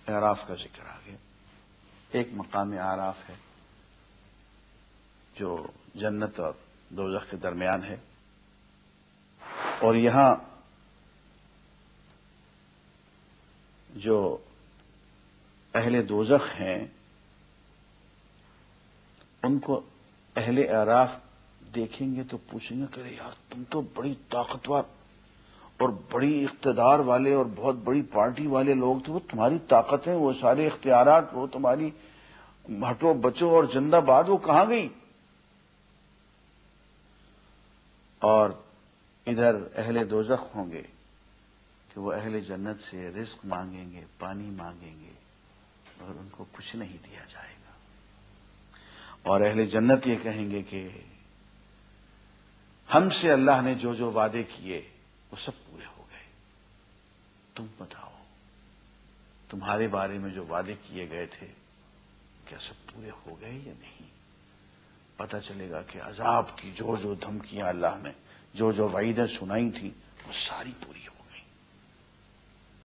اعراف کا ذکر آ گیا. ایک مقام اعراف ہے جو جنت اور دوزخ کے درمیان ہے، اور یہاں جو اہل دوزخ ہیں ان کو اہل اعراف دیکھیں گے تو پوچھیں گے کہ یار تم تو بڑی طاقتور اور بڑی اقتدار والے اور بہت بڑی پارٹی والے لوگ تھے، وہ تمہاری طاقتیں، وہ سارے اختیارات، وہ تمہاری ہٹو بچو اور زندہ باد، وہ کہاں گئی؟ اور ادھر اہل دوزخ ہوں گے کہ وہ اہل جنت سے رزق مانگیں گے، پانی مانگیں گے، اور ان کو کچھ نہیں دیا جائے گا. اور اہل جنت یہ کہیں گے کہ ہم سے اللہ نے جو جو وعدے کیے وہ سب پورے ہو گئے، تم بتاؤ تمہارے بارے میں جو وعدے کیے گئے تھے کیا سب پورے ہو گئے یا نہیں؟ پتہ چلے گا کہ عذاب کی جو جو دھمکیاں اللہ نے جو جو وعیدیں سنائی تھیں وہ ساری پوری ہو